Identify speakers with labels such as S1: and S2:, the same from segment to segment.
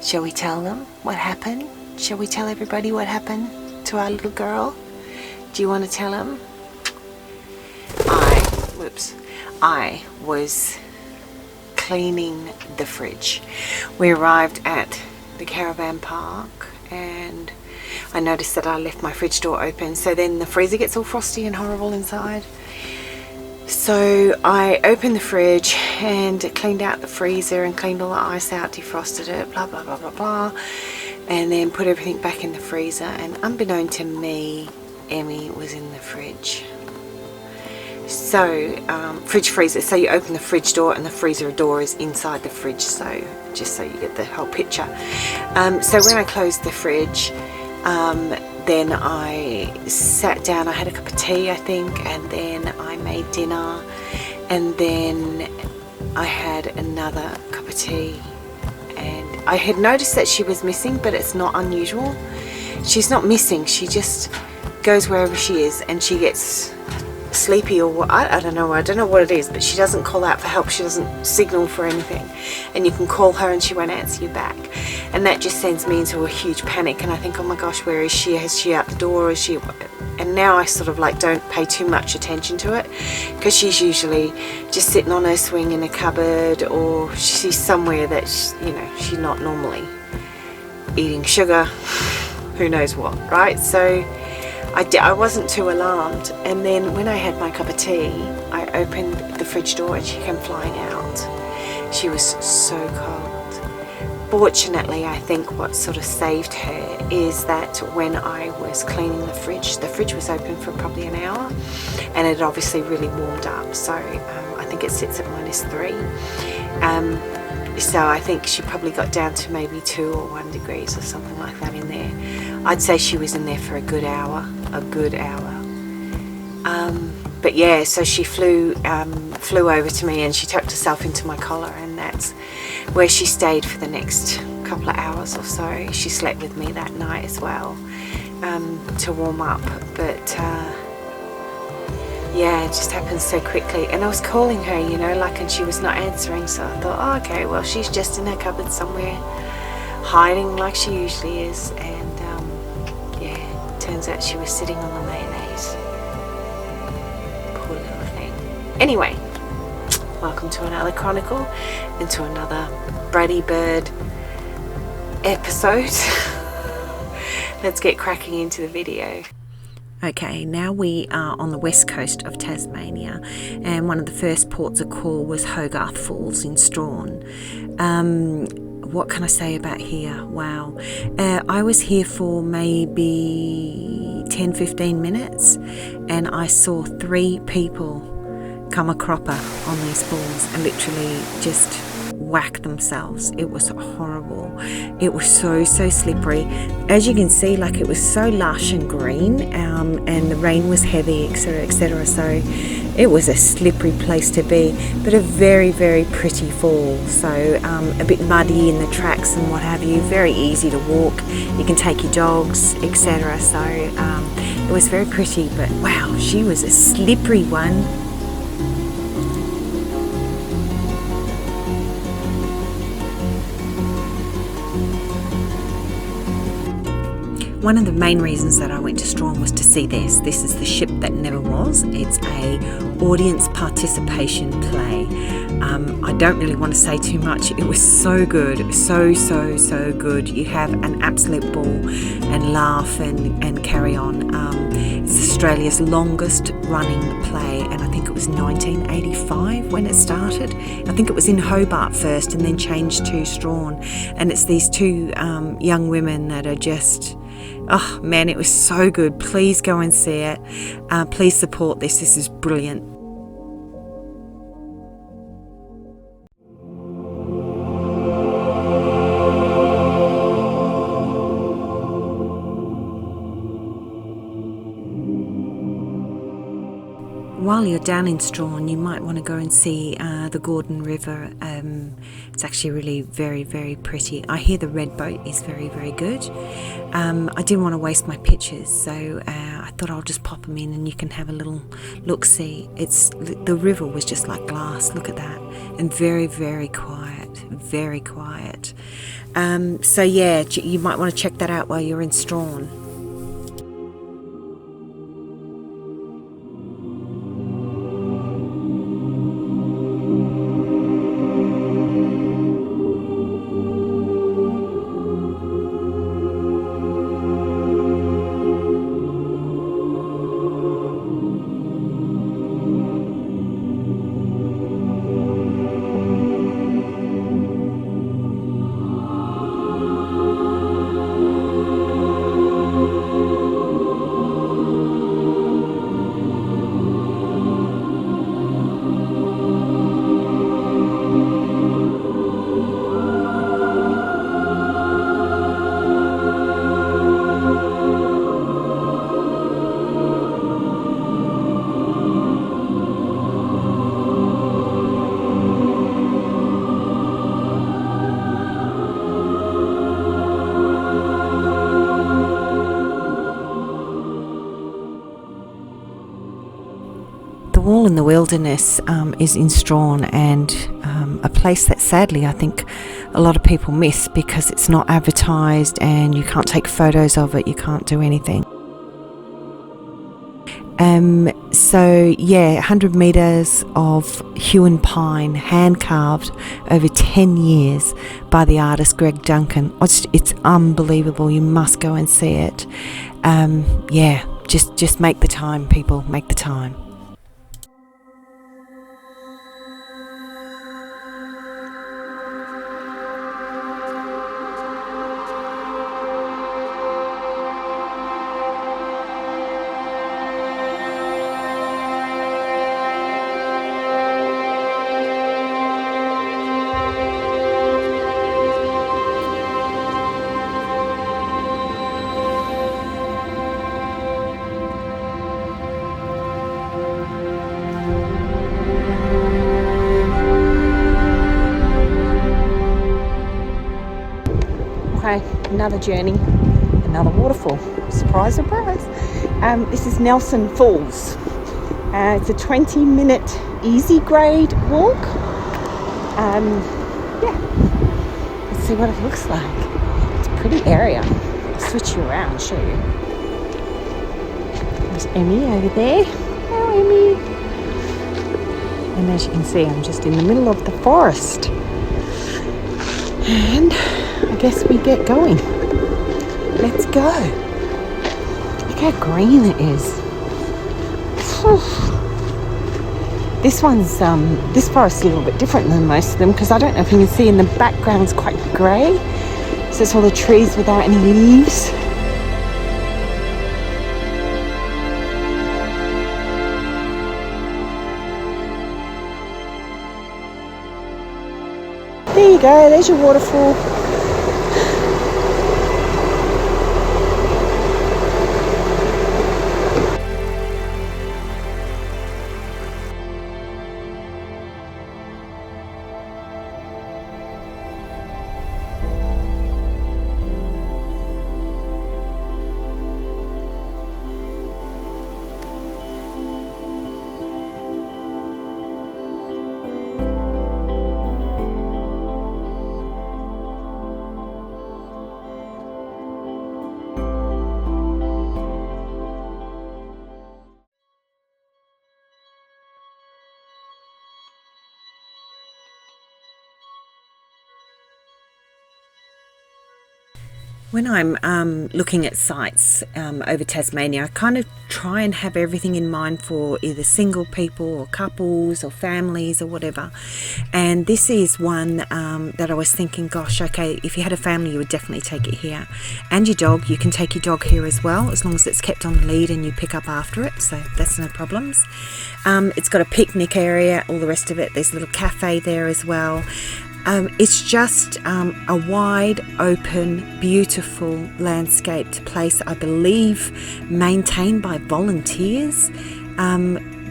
S1: Shall we tell them what happened? Shall we tell everybody what happened to our little girl? Do you want to tell them? I was cleaning the fridge. We arrived at the caravan park and I noticed that I left my fridge door open, so then the freezer gets all frosty and horrible inside. So I opened the fridge and cleaned out the freezer and cleaned all the ice out, defrosted it, blah blah blah blah blah, and then put everything back in the freezer, and unbeknown to me, Emmie was in the fridge. So fridge freezer, so you open the fridge door and the freezer door is inside the fridge, so just so you get the whole picture. So when I closed the fridge, then I sat down, I had a cup of tea I think, and then I made dinner, and then I had another cup of tea, and I had noticed that she was missing, but it's not unusual. She's not missing, she just goes wherever she is and she gets sleepy or what, I don't know what it is, but she doesn't call out for help, she doesn't signal for anything, and you can call her and she won't answer you back, and that just sends me into a huge panic, and I think, oh my gosh, where is she? Has she out the door? Is she? And now I sort of like don't pay too much attention to it, because she's usually just sitting on her swing in a cupboard, or she's somewhere that she's not normally eating sugar, who knows what, right? So I wasn't too alarmed, and then when I had my cup of tea, I opened the fridge door and she came flying out. She was so cold. Fortunately, I think what sort of saved her is that when I was cleaning the fridge was open for probably an hour, and it obviously really warmed up, so I think it sits at -3. So I think she probably got down to maybe 2 or 1 degrees or something like that in there. I'd say she was in there for a good hour. But yeah, so she flew over to me and she tucked herself into my collar, and that's where she stayed for the next couple of hours or so. She slept with me that night as well, to warm up, but yeah, it just happened so quickly, and I was calling her, and she was not answering, so I thought, oh, okay, well, she's just in her cupboard somewhere hiding like she usually is, and yeah, turns out she was sitting on the mayonnaise. Poor little thing. Anyway, welcome to another Chronicle and to another Bratty Bird episode. Let's get cracking into the video. Okay, now we are on the west coast of Tasmania, and one of the first ports of call was Hogarth Falls in Strahan. What can I say about here? Wow. I was here for maybe 10-15 minutes, and I saw 3 people come a cropper on these falls and literally just whack themselves. It was horrible. It was so slippery. As you can see, like, it was so lush and green, and the rain was heavy, etc. So it was a slippery place to be, but a very pretty fall. So a bit muddy in the tracks and what have you, very easy to walk, you can take your dogs, etc. So it was very pretty, but wow, she was a slippery one. One of the main reasons that I went to Strahan was to see this. This is The Ship That Never Was. It's a audience participation play. I don't really want to say too much. It was so good, so good. You have an absolute ball and laugh and carry on. It's Australia's longest running play, and I think it was 1985 when it started. I think it was in Hobart first and then changed to Strahan, and it's these 2 young women that are just... oh man, it was so good. Please go and see it. Please support this. This is brilliant. While while you're down in Strahan, you might want to go and see the Gordon River. It's actually really very, very pretty. I hear the red boat is very, very good. I didn't want to waste my pictures, so I thought I'll just pop them in and you can have a little look-see. The river was just like glass, look at that, and very, very quiet, very quiet. So yeah, you might want to check that out while you're in Strahan. Wall in the Wilderness is in Strahan, and a place that sadly I think a lot of people miss because it's not advertised and you can't take photos of it, you can't do anything. So yeah, 100 metres of hewn pine, hand carved over 10 years by the artist Greg Duncan. It's unbelievable, you must go and see it. Yeah, just make the time, people, make the time. Another journey, another waterfall. Surprise, surprise. This is Nelson Falls. It's a 20-minute easy grade walk. Yeah, let's see what it looks like. It's a pretty area. I'll switch you around and show you. There's Emmie over there. Hello, Emmie. And as you can see, I'm just in the middle of the forest. And I guess we get going. Let's go. Look how green it is. This forest is a little bit different than most of them because I don't know if you can see in the background it's quite grey. So it's all the trees without any leaves. There you go, there's your waterfall. When I'm looking at sites over Tasmania, I kind of try and have everything in mind for either single people or couples or families or whatever. And this is one that I was thinking, gosh, okay, if you had a family, you would definitely take it here. And your dog, you can take your dog here as well, as long as it's kept on the lead and you pick up after it, so that's no problems. It's got a picnic area, all the rest of it. There's a little cafe there as well. It's just a wide open, beautiful landscaped place, I believe maintained by volunteers.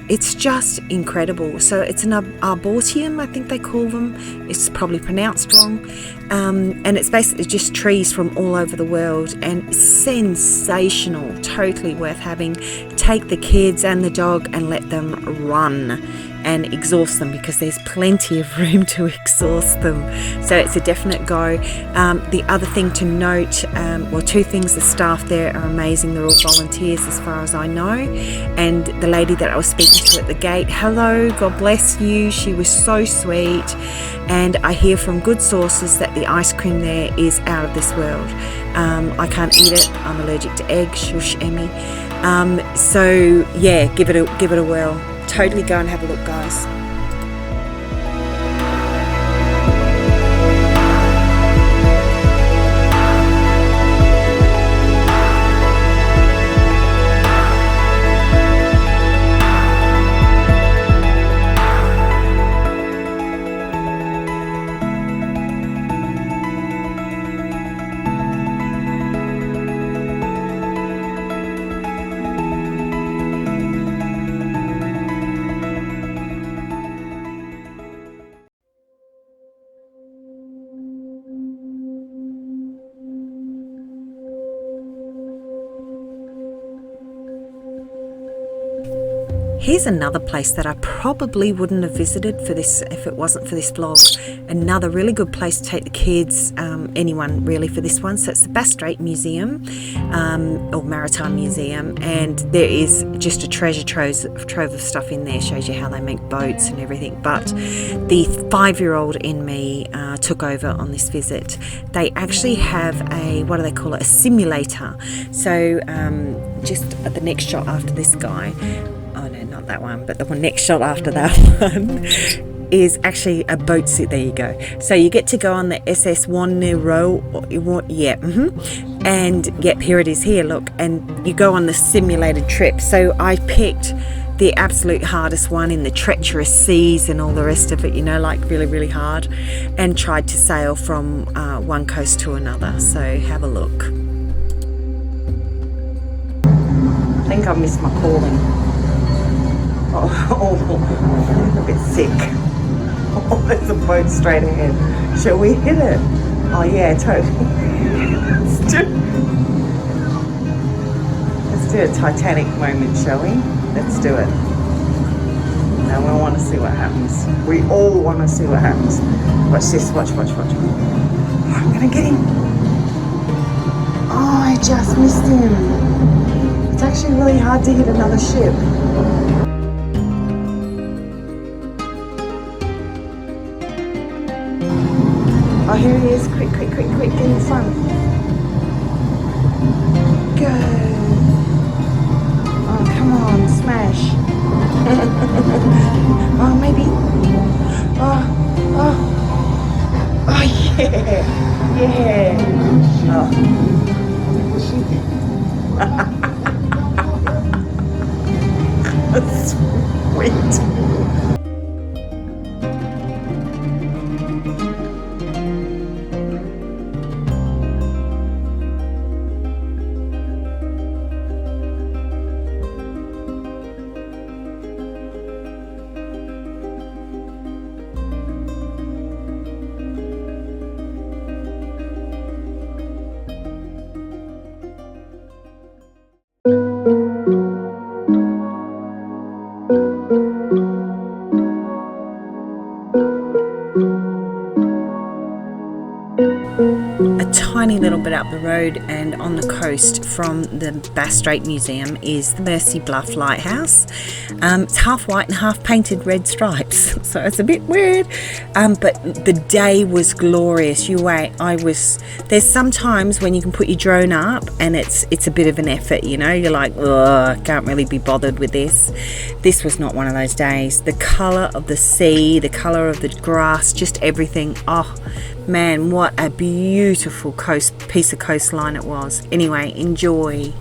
S1: it's just incredible. So it's an Arborteum, I think they call them. It's probably pronounced wrong. And it's basically just trees from all over the world, and sensational, totally worth having. Take the kids and the dog and let them run and exhaust them, because there's plenty of room to exhaust them. So it's a definite go. The other thing to note, well, two things: the staff there are amazing. They're all volunteers as far as I know. And the lady that I was speaking to at the gate, hello, God bless you, she was so sweet. And I hear from good sources that the ice cream there is out of this world. I can't eat it, I'm allergic to eggs, shush Emmie. So yeah, give it a whirl. Totally go and have a look, guys. Here's another place that I probably wouldn't have visited for this if it wasn't for this vlog. Another really good place to take the kids, anyone really, for this one. So it's the Bass Strait Museum, or Maritime Museum, and there is just a treasure trove of stuff in there. Shows you how they make boats and everything. But the 5-year-old in me took over on this visit. They actually have a, what do they call it, a simulator. So just at the next shot after this guy, oh no, not that one, but the one next shot after that one is actually a boat suit. There you go. So you get to go on the SS Wanneroo, and yep, here it is here, look, and you go on the simulated trip. So I picked the absolute hardest one in the treacherous seas and all the rest of it, you know, like really, really hard, and tried to sail from one coast to another. So have a look. I think I missed my calling. Oh, I'm a bit sick. Oh, there's a boat straight ahead. Shall we hit it? Oh yeah, totally. Let's do a Titanic moment, shall we? Let's do it. Now we want to see what happens. We all want to see what happens. Watch this, watch. Oh, I'm gonna get him. Oh, I just missed him. It's actually really hard to hit another ship. Oh, here he is. Quick, get in front. Go. Oh, come on, smash. Oh, maybe. Oh, yeah. Oh. Sweet. Tiny little bit up the road and on the coast from the Bass Strait Museum is the Mercy Bluff Lighthouse. It's half white and half painted red stripes, so it's a bit weird, but the day was glorious. There's sometimes when you can put your drone up and it's a bit of an effort, you know, you're like, ugh, can't really be bothered with this. This was not one of those days. The colour of the sea, the colour of the grass, just everything. Oh man, what a beautiful piece of coastline it was. Anyway, enjoy.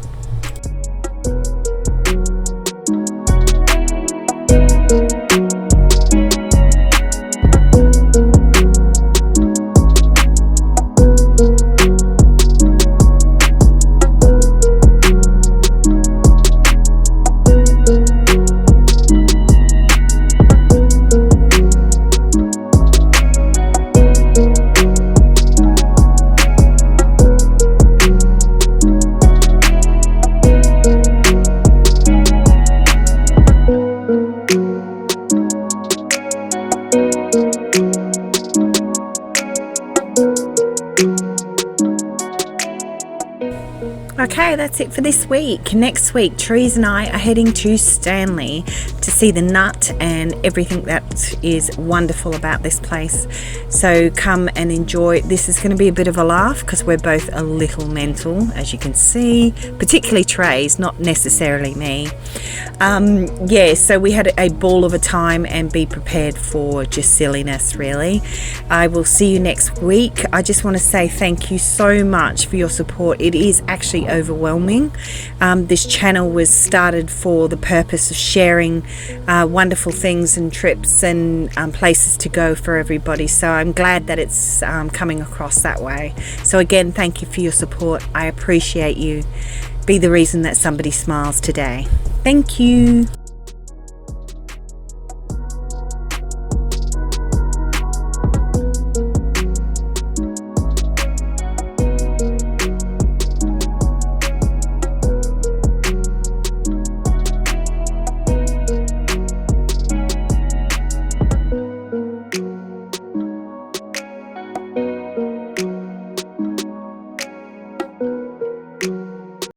S2: Okay, that's it for this week. Next week, Trees and I are heading to Stanley to see the nut and everything that is wonderful about this place. So come and enjoy. This is going to be a bit of a laugh because we're both a little mental, as you can see, particularly Trees, not necessarily me. Yeah, so we had a ball of a time, and be prepared for just silliness, really. I will see you next week. I just want to say thank you so much for your support. It is actually overwhelming. This channel was started for the purpose of sharing wonderful things and trips and places to go for everybody, so I'm glad that it's coming across that way. So again, thank you for your support. I appreciate you. Be the reason that somebody smiles today. Thank you.